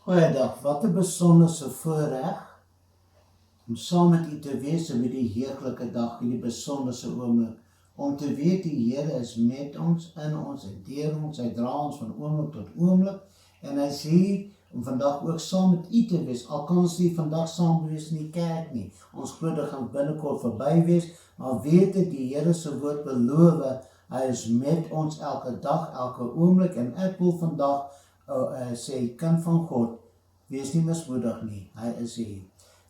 Goeiedag, wat 'n besonderse voorreg om saam met u te wees in hierdie heerlike dag, hierdie besonderse oomblik, om te weet die Here is met ons, in ons en deur ons, hy dra ons van oomblik tot oomblik, en hy is hier om vandag ook saam met u te wees, al kan ons nie vandag saam wees in die kerk nie, ons glo dit gaan binnekort verby wees, maar weet dit, die Here se woord beloof, hy is met ons elke dag, elke oomblik, en ek wil vandag sê, kind van God, wees nie mismoedig nie, hy is hier.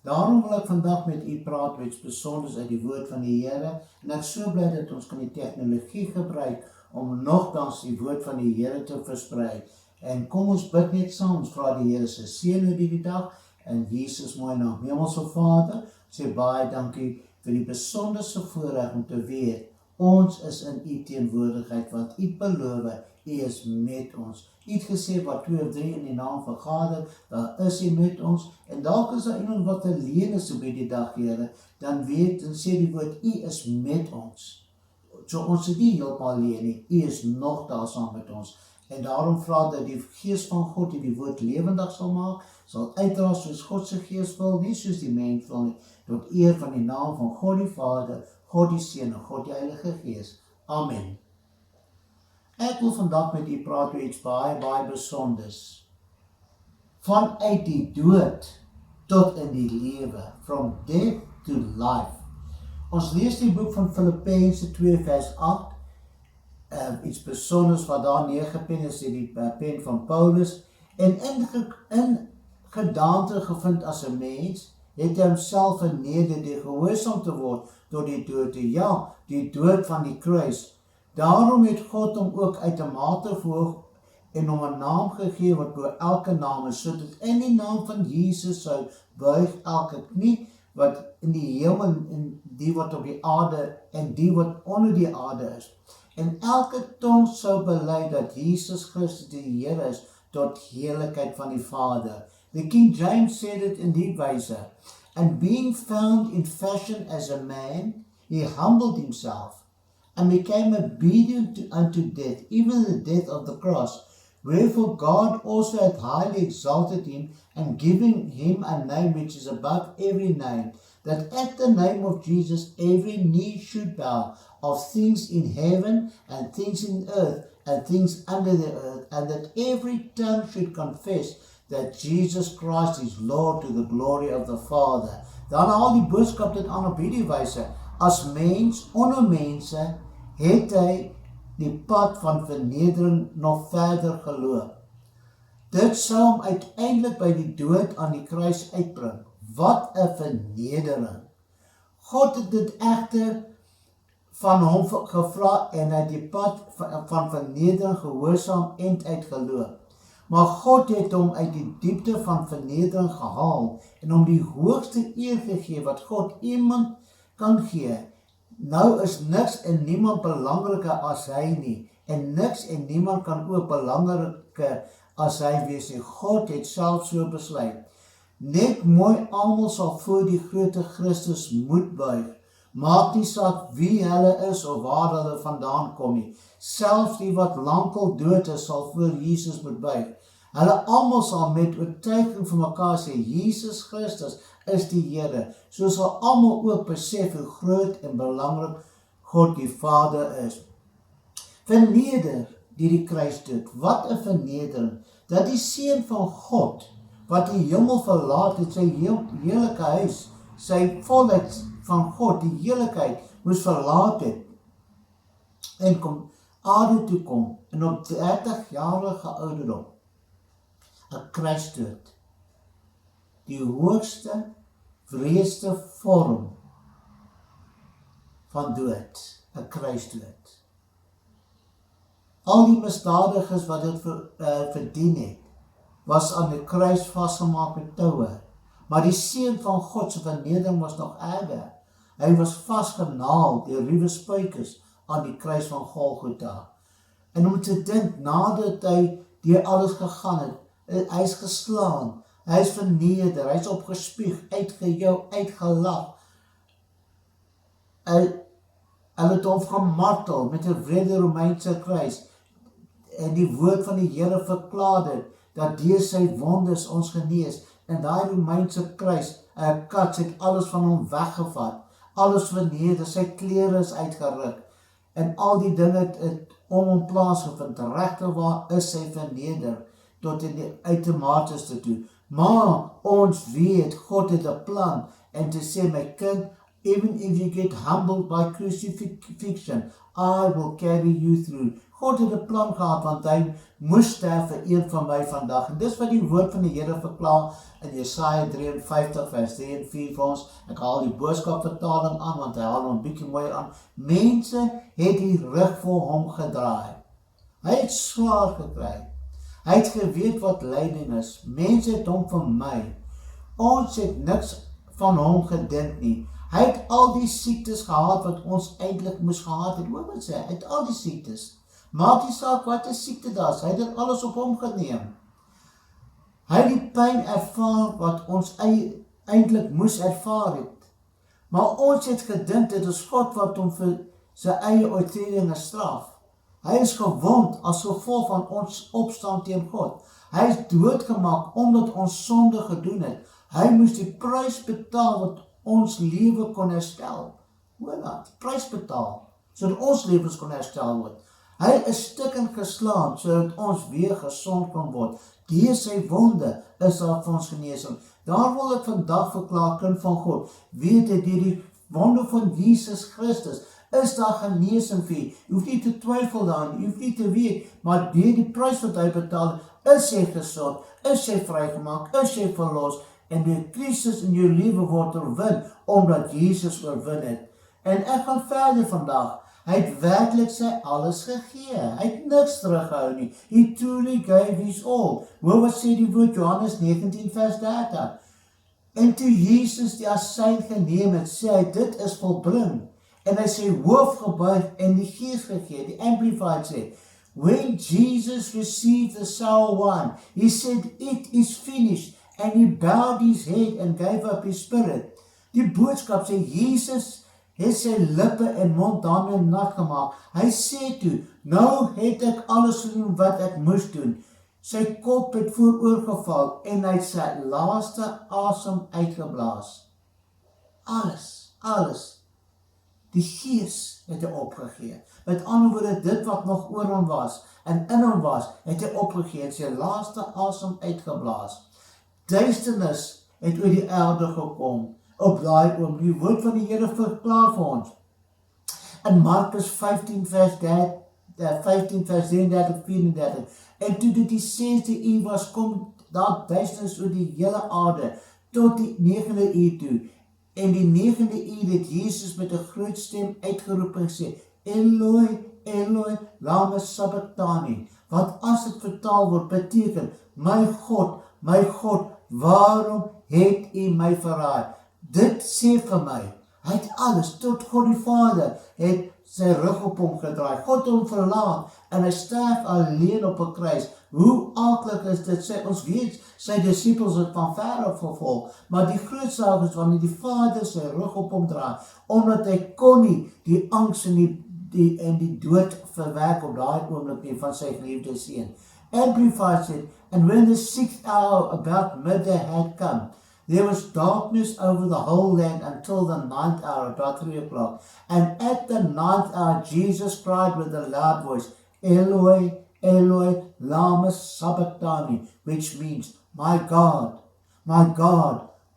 Daarom wil ek vandag met u praat, iets besonders uit die woord van die Here, en ek is so bly dat ons kan die tegnologie gebruik, om nogtans die woord van die Here te versprei. En kom ons bid net saam, ons vra die Here se seën oor hierdie dag, in Jesus mooi naam. Hemelse Vader, sê baie dankie vir die besonderse voorreg om te weet, ons is in u teenwoordigheid, wat u beloof, u is met ons. U het gesê, wat 2 of 3 in die naam vergader, daar is u met ons, en dalk is daar iemand wat alleen is op die dag, Here, dan weet, en sê die woord, u is met ons. So ons is nie heeltemal alleen nie, u is nog daar saam met ons. En daarom vra dat die Gees van God die woord lewendig sal maak, sal uitdra soos God se Gees wil, nie soos die mens wil nie, tot eer van die naam van God die Vader, God die Seun en God die Heilige Gees. Amen. Ek wil vandag met u praat oor iets baie besonders. Vanuit die dood tot in die lewe, from death to life. Ons lees die boek van Filippense 2 vers 8, iets besonders wat daar neergepen is, die pen van Paulus, en in gedaante gevind as 'n mens, het hy homself verneder deur gehoorsaam te word tot die dood, ja, die dood van die kruis. Daarom het God hom ook uitermate verhoog en hom 'n naam gegee wat bo elke naam is, sodat in die naam van Jesus sou buig elke knie wat in die hemel en die wat op die aarde en die wat onder die aarde is. En elke tong sou bely dat Jesus Christus die Here is, tot heerlikheid van die Vader. The King James said it in die wyse, and being found in fashion as a man, he humbled himself, and became obedient unto death, even the death of the cross. Wherefore God also hath highly exalted him, and given him a name which is above every name, that at the name of Jesus every knee should bow, of things in heaven, and things in earth, and things under the earth, and that every tongue should confess that Jesus Christ is Lord, to the glory of the Father. Dan haal die boodskap dit aan op hierdie wyse, as mens, onder mense, het hy die pad van vernedering nog verder geloop. Dit sou hom uiteindelik by die dood aan die kruis uitbring. Wat 'n vernedering! God het dit egter van hom gevra en hy die pad van vernedering gehoorsaam end uitgeloop. Maar God het hom uit die diepte van vernedering gehaal en hom die hoogste eer gegee wat God iemand kan gee. Nou is niks en niemand belangriker as hy nie, en niks en niemand kan ook belangriker as hy wees nie. God het self so besluit. Net mooi almal sal voor die groote Christus moet buig. Maak nie saak wie hulle is of waar hulle vandaan kom nie. Selfs die wat lankal dood is, sal voor Jesus moet buig. Hulle almal sal met oortuiging van mekaar sê, Jesus Christus is die Here. So sal almal ook besef hoe groot en belangrik God die Vader is. Verneder deur die kruisdood. Wat 'n vernedering, dat die Seun van God, wat die hemel verlaat het, sy heerlike huis, sy volheid van God, die heerlikheid, moes verlaat het, en kom aarde toe kom, en op 30-jarige ouderdom, 'n kruisdood, die hoogste, wreedste vorm van dood, 'n kruisdood. Al die misdadigers wat dit verdien het, was aan die kruis vasgemaak met toue, maar die Seun van God se vernedering was nog erger. Hy was vasgenaal deur ruwe spykers aan die kruis van Golgotha. En om te dink, nadat hy deur alles gegaan het, hy is geslaan, hy is verneder, hy is opgespieg, uitgejou, uitgelag. Hulle het hom gemartel met 'n wrede Romeinse kruis, en die woord van die Here verklaar dit, dat deur sy wondes ons genees. En daai Romeinse kruis, 'n kat het alles van hom weggevat, alles verneder, sy klere is uitgeruk, en al die dinge het om hom plaasgevind. Regtig waar is sy verneder tot in die uitermate toe. Maar ons weet, God het 'n plan, en te sê, my kind, even if you get humbled by crucifixion, I will carry you through. God het 'n plan gehad, want hy moes sterf vir een van my vandag. En dis wat die woord van die Here verklaar in Jesaja 53 vers 3 en 4 vir ons. Ek haal die boodskapvertaling aan, want hy haal hom 'n bietjie mooier aan. Mense het die rug vir hom gedraai. Hy het swaar gekry. Hy het geweet wat lyding is. Mense het hom vermy. Ons het niks van hom gedink nie. Hy het al die siektes gehad wat ons eintlik moes gehad het. Hoor wat sê, hy het al die siektes. Maak die saak wat 'n siekte daar is. Hy het dit alles op hom geneem. Hy het die pyn ervaar wat ons eintlik moes ervaar het. Maar ons het gedink dit is God wat hom vir sy eie oortredinge straf. Hy is gewond as gevolg van ons opstand teen God. Hy is doodgemaak omdat ons sonde gedoen het. Hy moes die prys betaal wat ons lewe kon herstel. Hoor dat, prys betaal, sodat ons lewens kon herstel word. Hy is stukkend geslaan, sodat ons weer gesond kan word. Deur sy wonde is daar vir ons genesing. Daar wil ek vandag verklaar, kind van God, weet dit, deur die wonde van Jesus Christus, is daar genesing vir jy. Jy hoef nie te twyfel daarin, jy hoef nie te weet, maar deur die prys wat hy betaal, is jy gesond, is jy vrygemaak, is jy verlos, en die krisis in jou lewe word oorwin, omdat Jesus oorwin het. En ek gaan verder vandag. Hy het werklik sy alles gegee. Hy het niks teruggehou nie. He truly gave his all. Hoor wat sê die woord Johannes 19 vers 30. En toe Jesus die asyn geneem het, sê hy, dit is volbring. En hy sê hoof gebuig en die gees gegee. Die Amplified sê, when Jesus received the sour wine, he said, it is finished. And he bowed his head and gave up his spirit. Die boodskap sê, Jesus het sy lippe en mond daarmee nat gemaak. Hy sê toe, nou het ek alles gedoen wat ek moes doen. Sy kop het vooroorgeval en hy het sy laaste asem uitgeblaas. Alles. Die gees het hy opgegee. Met ander woorde, dit wat nog oor hom was en in hom was, het hy opgegee en sy laaste asem uitgeblaas. Duisternis het oor die aarde gekom. Op daai oomblik, die woord van die Here verklaar vir ons. In Markus 15 vers 33, 34. En toe dit die 6de uur was, kom daar duisternis oor die hele aarde, tot die 9de uur toe. En die 9de uur het Jesus met 'n groot stem uitgeroep en gesê, Eloi, Eloi, lama sabachthani. Wat as dit vertaal word, beteken, my God, waarom het U my verraai? Dit sê vir my, hy het alles, tot God die Vader, het sy rug op hom gedraai, God hom verlaat, en hy sterf alleen op 'n kruis. Hoe akelig is dit? Ons weet, sy disippels het van ver af gevolg, maar die groot saak is wanneer die Vader sy rug op hom draai, omdat hy kon nie die angs en die dood verwerk op daai oomblik nie van sy geliefde seun. Amplified said, and when the 6th hour about midday had come, there was darkness over the whole land until the 9th hour, about 3 o'clock. And at the 9th hour, Jesus cried with a loud voice, Eloi, Eloi, lama sabachthani, which means, my God,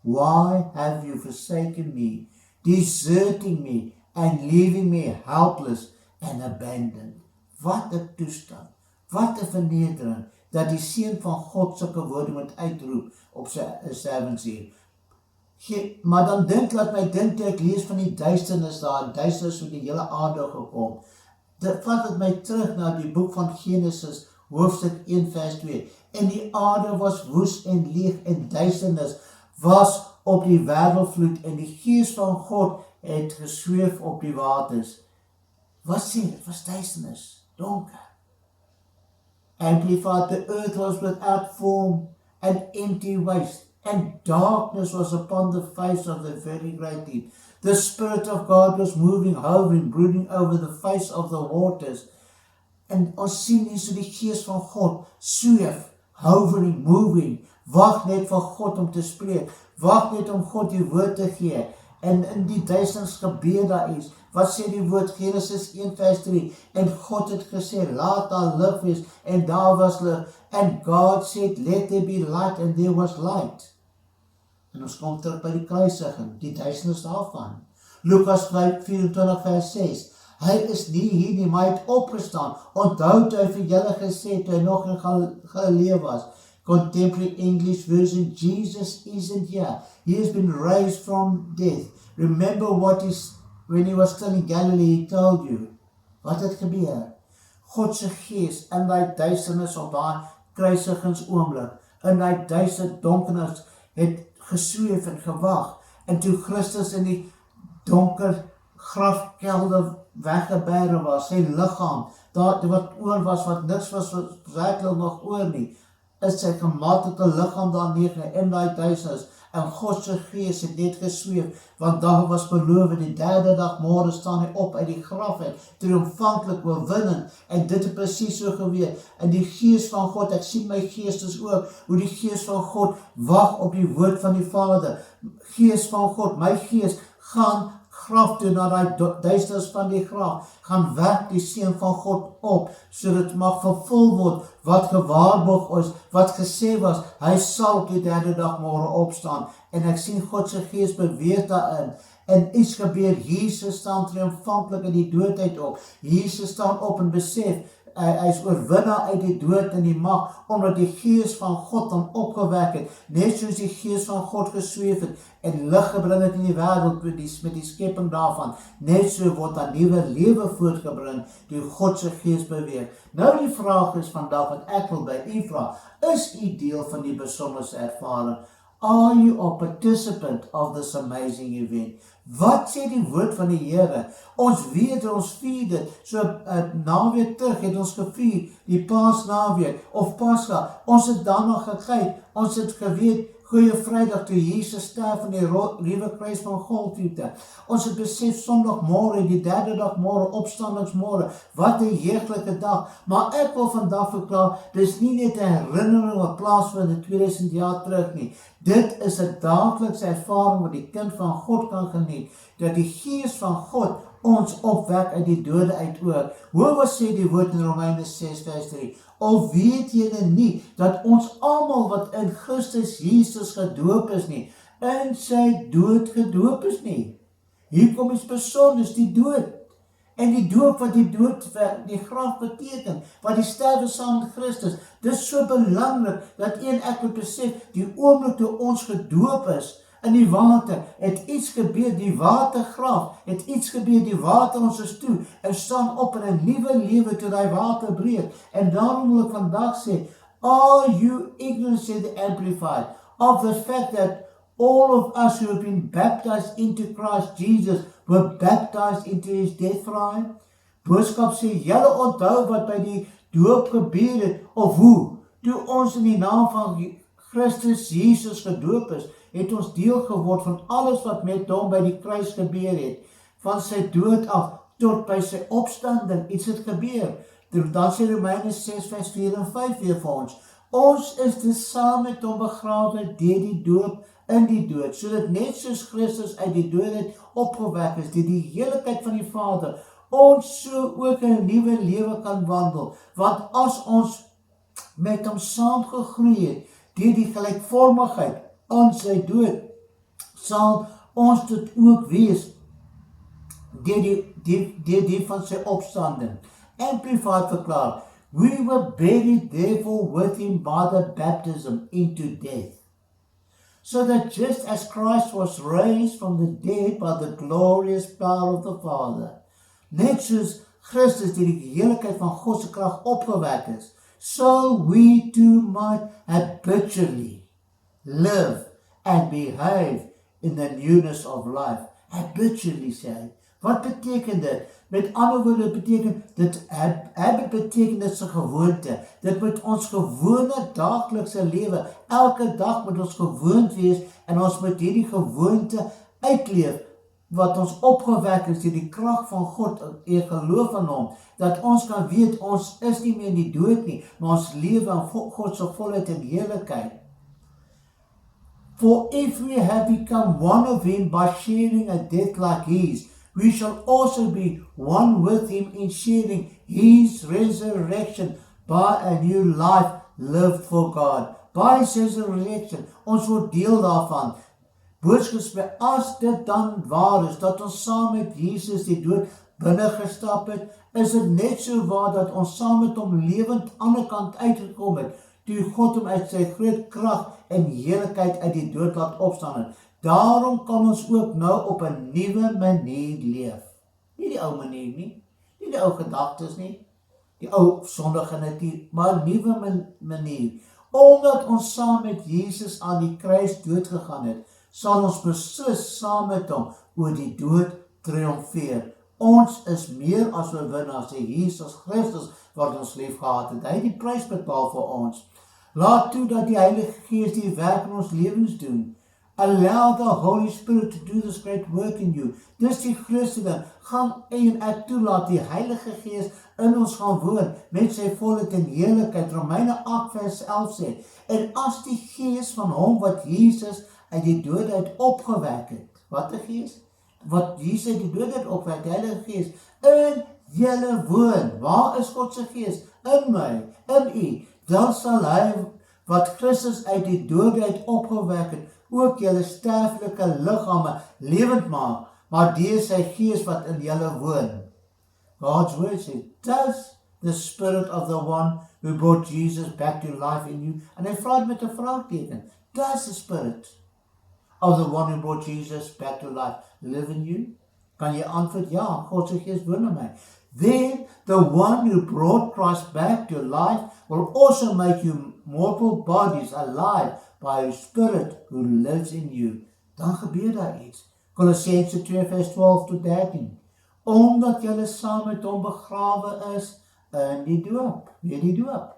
why have you forsaken me, deserting me, and leaving me helpless and abandoned? Wat 'n toestand, wat 'n vernedering, dat die Seun van God sulke woorde moet uitroep op sy sterwensuur. Maar dan laat my dink, ek lees van die duisternis daar, en duisternis oor die hele aarde gekom. Dit vat het my terug na die boek van Genesis, hoofstuk 1 vers 2. En die aarde was woes en leeg, en duisternis was op die wervelvloed, en die gees van God het gesweef op die waters. Wat sê dit? Was duisternis, donker. Amplified, the earth was without form and empty waste, and darkness was upon the face of the very great deep. The Spirit of God was moving, hovering, brooding over the face of the waters. En ons sien hier so die gees van God sweef, hovering, moving. Wag net vir God om te spreek. Wag net om God die woord te gee. En in die duisternis gebeur daar iets. Wat sê die woord? Genesis 1 vers 3. En God het gesê, laat daar lig wees. En daar was lig. And God said, let there be light. And there was light. En ons kom terug by die kruisiging, die duisternis daarvan. Lukas 24 vers 6. Hy is nie hier nie, maar hy het opgestaan. Onthou toe hy vir julle gesê, toe hy nog in Galilea was. Contemporary English version, Jesus isn't here. He has been raised from death. Remember when he was still in Galilee, he told you. Wat het gebeur? God se gees in die duisternis op daai kruisigingsoomblik, in die duister donkernis, het gesweef en gewag. En toe Christus in die donker grafkelder weggebêre was, sy liggaam, daar wat oor was, wat niks was werklik nog oor nie, is sy gematigde liggaam daar neer in die duisternis. En God se gees het net gesweef, want daar was beloof, die derde dag môre staan hy op uit die graf uit, triomfantlik oorwinnend, en dit het presies so gebeur. En die gees van God, ek sien my geestes ook, hoe die gees van God wag op die woord van die Vader. Gees van God, my gees, gaan graf toe, na die duisternis van die graf, gaan werk die seun van God op, sodat het mag vervul word, wat gewaarborg is, wat gesê was, hy sal die derde dag môre opstaan, en ek sien God se gees beweeg daarin, en iets gebeur, Jesus staan triomfantlik in die doodheid op, Jesus staan op en besef, hy is oorwinnaar uit die dood en die mag, omdat die gees van God hom opgewek het, net soos die gees van God gesweef het, en lig gebring het in die wêreld met die skepping daarvan, net so word daar nuwe lewe voortgebring, die God se gees beweeg. Nou die vraag is vandag, wat ek wil by u vra, is u deel van die besondere ervaring? Are you a participant of this amazing event? Wat sê die woord van die Here? Ons weet, ons vier dit, so naweek terug het ons gevier, die Paasnaweek, of Pascha, ons het daarna gekyk, ons het geweet, Goeie Vrydag toe Jesus sterf in die ruwe kruis van Golgotha. Ons het besef Sondagmôre, die derde dag môre, opstandingsmôre, wat 'n heerlike dag. Maar ek wil vandag verklaar, dis nie net 'n herinnering wat plaasvind 2000 jaar terug nie. Dit is 'n daaglikse ervaring wat die kind van God kan geniet, dat die gees van God ons opwek uit die dode uit ook. Hoor wat sê die woord in Romeine 6 vers 3. Of weet julle nie, dat ons almal wat in Christus Jesus gedoop is nie, in sy dood gedoop is nie. Hier kom iets besonders, die dood. En die doop wat die graf beteken, wat die sterwe saam met Christus. Dit is so belangrik, dat ek moet besef, die oomblik toe ons gedoop is, in die water, het iets gebeur, die watergraf, het iets gebeur, die water ons is toe, en staan op in 'n nuwe lewe toe die water breek. En daarom wil ek vandag sê, are you ignorant, said the Amplified, of the fact that all of us who have been baptized into Christ Jesus were baptized into his death for him? Boodskap sê, julle onthou wat by die doop gebeur het, of hoe? Toe ons in die naam van Christus Jesus gedoop is, het ons deel geword van alles wat met hom by die kruis gebeur het, van sy dood af tot by sy opstanding, iets het gebeur. Dan sê Romeine 6 vers 4 en 5 weer vir ons, ons is dus saam met hom begrawe deur die doop in die dood, sodat net soos Christus uit die dood opgewek is, deur die heiligheid van die Vader, ons so ook 'n nuwe lewe kan wandel, want as ons met hom saam gegroei het, deur die gelykvormigheid aan sy dood, sal ons dit ook wees, deur die van sy opstanding. Amplified verklaar, we were buried therefore with him by the baptism into death, so that just as Christ was raised from the dead by the glorious power of the Father, net soos Christus deur die heiligheid van God se krag opgewek is, so we too might habitually live and behave in the newness of life. Habitually sê. Wat beteken dit? Met ander woorde beteken dit, habit beteken dit is 'n gewoonte. Dit moet ons gewone daaglikse lewe, elke dag moet ons gewoond wees en ons moet hierdie gewoonte uitleef wat ons opgewek is deur die krag van God en geloof in hom, dat ons kan weet ons is nie meer in die dood nie, maar ons lewe in God se volheid en heerlikheid. For if we have become one of him by sharing a death like his, we shall also be one with him in sharing his resurrection by a new life lived for God. By his resurrection, ons word deel daarvan. Boodskap, as dit dan waar is, dat ons saam met Jesus die dood binne gestap het, is dit net so waar dat ons saam met hom lewend aan die kant uitgekom het, toe God hom uit sy groot krag en heerlikheid uit die dood laat opstaan het. Daarom kan ons ook nou op 'n nuwe manier leef. Nie die ou manier nie, nie die ou gedagtes nie, die ou sondige natuur, maar 'n nuwe manier. Omdat ons saam met Jesus aan die kruis dood gegaan het, sal ons beslis saam met hom oor die dood triomfeer. Ons is meer as oorwinnaars, sê Jesus Christus wat ons lief gehad het. Hy het die prys betaal vir ons. Laat toe dat die Heilige Gees die werk in ons lewens doen. Allow the Holy Spirit to do this great work in you. Dis die grootste ding. Gaan en ek toelaat die Heilige Gees in ons gaan woon met sy volheid en heerlikheid. Romeine 8 vers 11 sê. En as die Gees van hom wat Jesus uit die dood uit opgewek het. Wat 'n Gees? Wat Jesus uit die dood uit opgewek, die Heilige Gees in julle woon. Waar is God se Gees? In my, in u. Dan sal hy wat Christus uit die dood uit opgewek het, ook julle sterflike liggame lewend maak, maar deur sy Gees wat in julle woon. God's word says, does the Spirit of the one who brought Jesus back to life in you? En hy vra met 'n vraagteken. Does the Spirit of the one who brought Jesus back to life live in you? Kan jy antwoord, ja, God se Gees woon in my. Then the one who brought Christ back to life will also make you mortal bodies alive by his Spirit who lives in you. Dan gebeur daar iets. Kolossense 2 vers 12 tot 13. Omdat julle saam met hom begrawe is in die doop, deur die doop.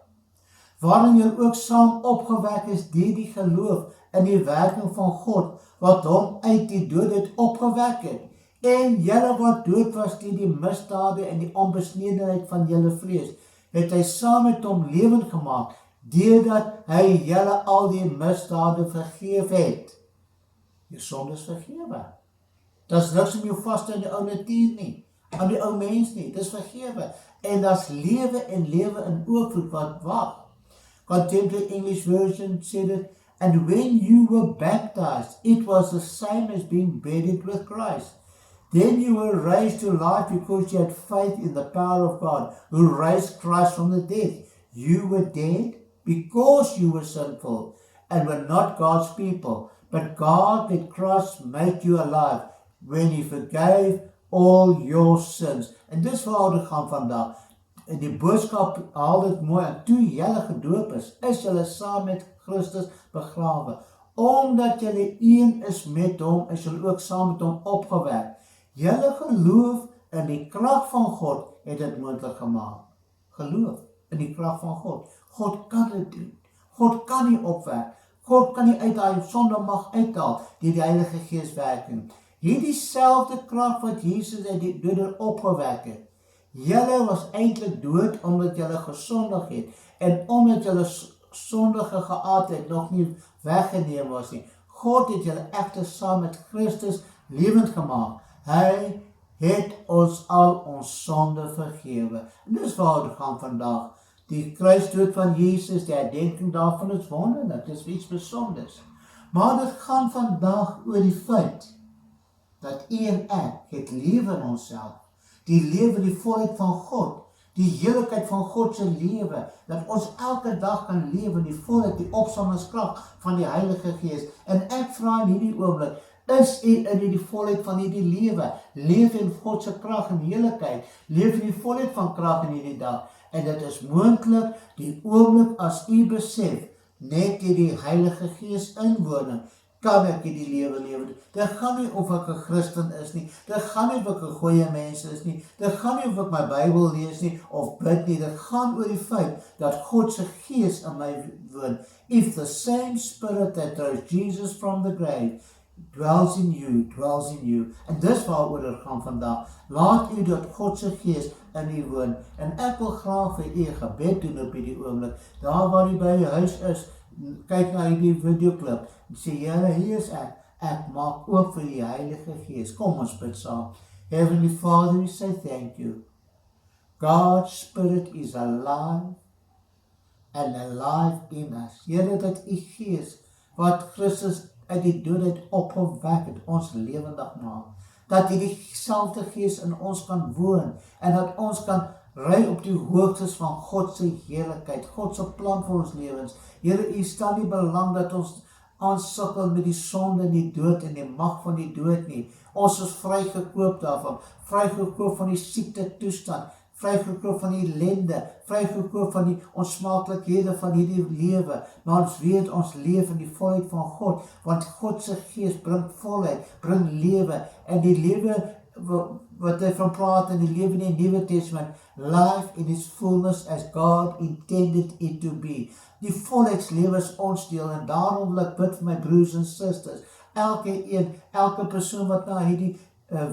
Waarin julle ook saam opgewek is deur die geloof in die werking van God, wat hom uit die dood uit opgewek het. En julle wat dood was deur die misdade en die onbesnedenheid van julle vlees, het hy saam met hom lewend gemaak, deurdat hy julle al die misdade vergeef het. Jou sonde is vergewe. Daar's niks om jou vas te in die ou natuur nie, aan die ou mens nie, dis vergewe. En daar's lewe en lewe in oorvloed wat wag. Contemporary English version said it, and when you were baptized, it was the same as being buried with Christ. Then you were raised to life because you had faith in the power of God, who raised Christ from the dead. You were dead because you were sinful and were not God's people, but God let Christ make you alive when he forgave all your sins. En dis waar dit gaan vandag. En die boodskap haal dit mooi aan. Toe julle gedoop is julle saam met Christus begrawe. Omdat julle een is met hom, is julle ook saam met hom opgewek. Julle geloof in die krag van God het dit moontlik gemaak. Geloof in die krag van God. God kan dit doen. God kan nie opwek. God kan nie uit daai sonde mag uithaal deur die Heilige Gees werking. Hierdie selfde krag wat Jesus uit die dood opgewek het. Julle was eintlik dood omdat julle gesondig het en omdat julle sondige geaardheid nog nie weggeneem was nie. God het julle egter saam met Christus lewend gemaak. Hy het ons al ons sonde vergewe. En dis waar dit gaan vandag. Die kruisdood van Jesus, die herdenking daarvan is wonderlik, dit is iets besonders. Maar dit gaan vandag oor die feit dat u en ek het lewe in onsself. Die lewe, die volheid van God, die heerlikheid van God se lewe, dat ons elke dag kan lewe in die volheid, die opstandingskrag van die Heilige Gees. En ek vra in hierdie oomblik, is u in die volheid van hierdie lewe? Leef in God se krag en heerlikheid, leef in die volheid van krag in hierdie dag. En dit is moontlik die oomblik as u besef, net die Heilige Gees inwoning, kan ek die lewe lewe. Dit gaan nie of ek 'n Christen is nie, dit gaan nie of ek 'n goeie mens is nie, dit gaan nie of ek my Bybel lees nie, of bid nie, dit gaan oor die feit, dat God se Gees in my woon. If the same Spirit that rose Jesus from the grave dwells in you. En dis waaroor dit gaan vandag. Laat u dat God se gees in u woon. En ek wil graag vir u 'n gebed doen op hierdie oomblik. Daar waar u by die huis is, kyk na hierdie videoklip en sê, Here, hier is ek. Ek maak oop vir die Heilige Gees. Kom ons bid saam. Heavenly Father, we say thank you. God's Spirit is alive and alive in us. Here, dat u Gees wat Christus uit die doodheid opgewek het, ons lewendig maak. Dat hierdie selfde Gees in ons kan woon en dat ons kan ry op die hoogtes van God se heerlikheid, God se plan vir ons lewens. Here, u stel nie belang dat ons aansukkel met die sonde en die dood en die mag van die dood nie. Ons is vrygekoop daarvan, vrygekoop van die siekte toestand, vrygekoop van die ellende, vrygekoop van die onsmaaklikhede van hierdie lewe. Maar ons weet ons leef in die volheid van God, want God se Gees bring volheid, bring lewe, en die lewe wat hy van praat in die lewe in die Nuwe Testament, life in its fullness as God intended it to be. Die volheidslewe is ons deel, en daarom wil ek bid vir my broers en susters, elke persoon wat na hierdie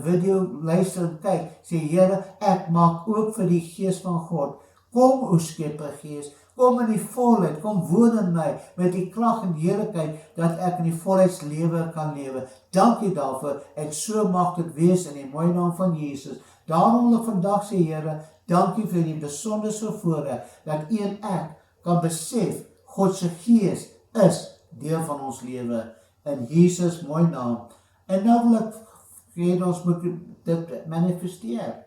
video luister en kyk, sê Here, ek maak oop vir die Gees van God. Kom, o Skepper Gees, kom in die volheid, kom woon in my, met die krag en heerlikheid, dat ek in die volheidslewe kan lewe. Dankie daarvoor, en so mag dit wees in die mooie naam van Jesus. Daarom wil ek vandag sê, Here, dankie vir die besonderse voorreg, dat u en ek kan besef, God se Gees is deel van ons lewe, in Jesus mooi naam. En nou wil ek weet ons moet dit manifesteer.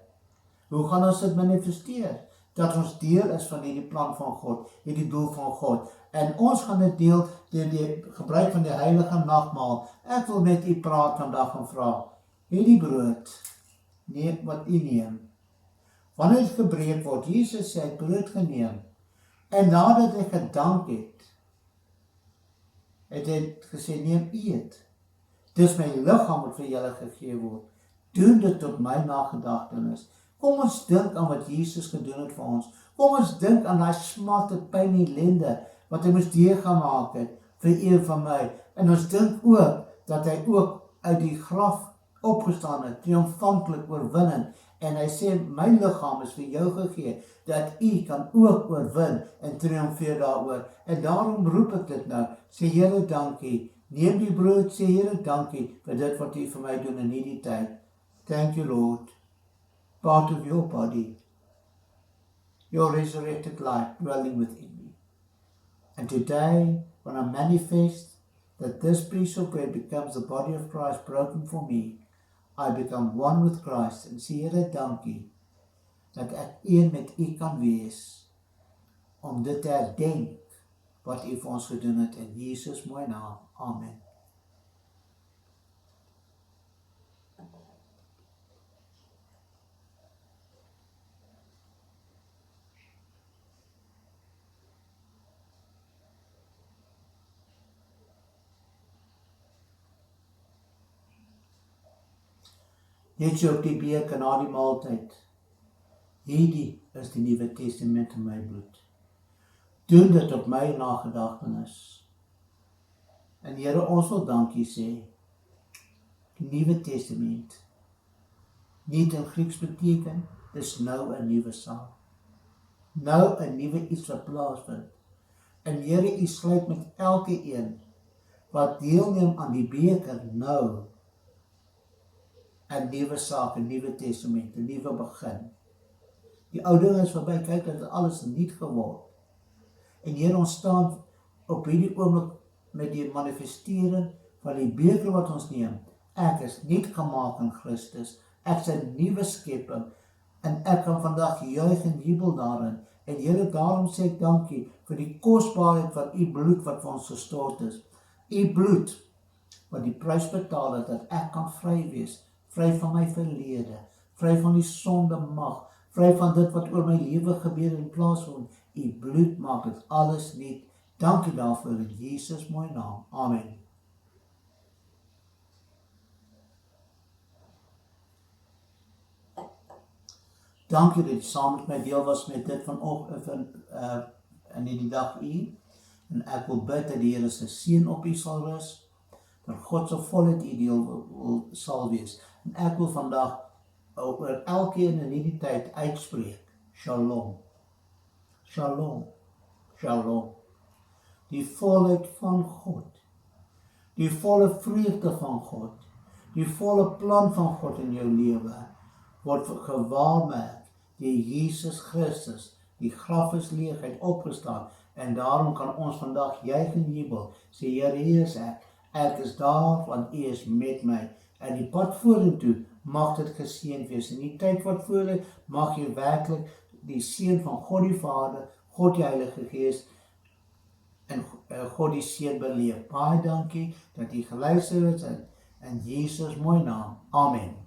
Hoe gaan ons dit manifesteer? Dat ons deel is van hierdie plan van God, hierdie doel van God. En ons gaan dit deel deur die gebruik van die heilige nagmaal. Ek wil met u praat vandag en vra, hierdie brood, wat u neem, wanneer dit gebreek word, Jesus sê, hy het brood geneem, en nadat hy gedank het, het hy gesê, neem eet. Dis my liggaam wat vir julle gegee word. Doen dit tot my nagedagtenis. Kom ons dink aan wat Jesus gedoen het vir ons. Kom ons dink aan daai smarte, pyn en ellende wat hy moes deurgemaak het vir u en vir my. En ons dink ook dat hy ook uit die graf opgestaan het, triomfantlik oorwinnend. En hy sê, my liggaam is vir jou gegee, dat u kan ook oorwin en triomfeer daaroor. En daarom roep ek dit nou, sê Here dankie. Neem die brood, sê Here dankie vir dit wat u vir my doen in hierdie tyd. Thank you, Lord. Part of your body, your resurrected life dwelling within me. And today, when I manifest that this piece of bread becomes the body of Christ broken for me, I become one with Christ. En sê Here dankie dat ek een met u kan wees, om dit te herdenk wat u vir ons gedoen het in Jesus mooi naam. Amen. Net so op die beker na die maaltyd. Hierdie is die Nuwe Testament in my bloed. Doen dit op my nagedagtenis. En Here, ons wil dankie sê. Die Nuwe Testament. Nie in Grieks beteken, dis nou 'n nuwe saak. Nou 'n nuwe iets wat plaasvind. En Here, u sluit met elke een wat deelneem aan die beker nou 'n nuwe saak, 'n Nuwe Testament, 'n nuwe begin. Die ou dinge is verby, kyk, dat alles nuut geword. En Here, ons staan op hierdie oomblik met die manifestering van die beker wat ons neem. Ek is nuut gemaak in Christus. Ek is 'n nuwe skepping en ek kan vandag juig en jubel daarin. En Here, daarom sê ek dankie vir die kosbaarheid van u bloed wat vir ons gestort is. U bloed wat die prys betaal het dat ek kan vry wees. Vry van my verlede, vry van die sonde mag, vry van dit wat oor my lewe gebeur in plaas van u bloed maak dit alles nuut. Dankie daarvoor in Jesus mooi naam. Amen. Dankie dat jy saam met my deel was met dit in die dag u. En ek wil bid dat die Here se seën op u sal rus, dat God se volheid u deel sal wees. En ek wil vandag oor elkeen in hierdie tyd uitspreek. Shalom. Shalom. Shalom. Die volheid van God. Die volle vreugde van God. Die volle plan van God in jou lewe word gewaarmerk deur Jesus Christus. Die graf is leeg, hy het opgestaan en daarom kan ons vandag juig en jubel. Sê Here, hier is ek. Ek is daar want U is met my. En die pad vorentoe mag dit geseën wees. In die tyd wat voor lê, mag jy werklik die seën van God die Vader, God die Heilige Gees en God die Seun beleef. Baie dankie dat jy geluister het in Jesus mooi naam. Amen.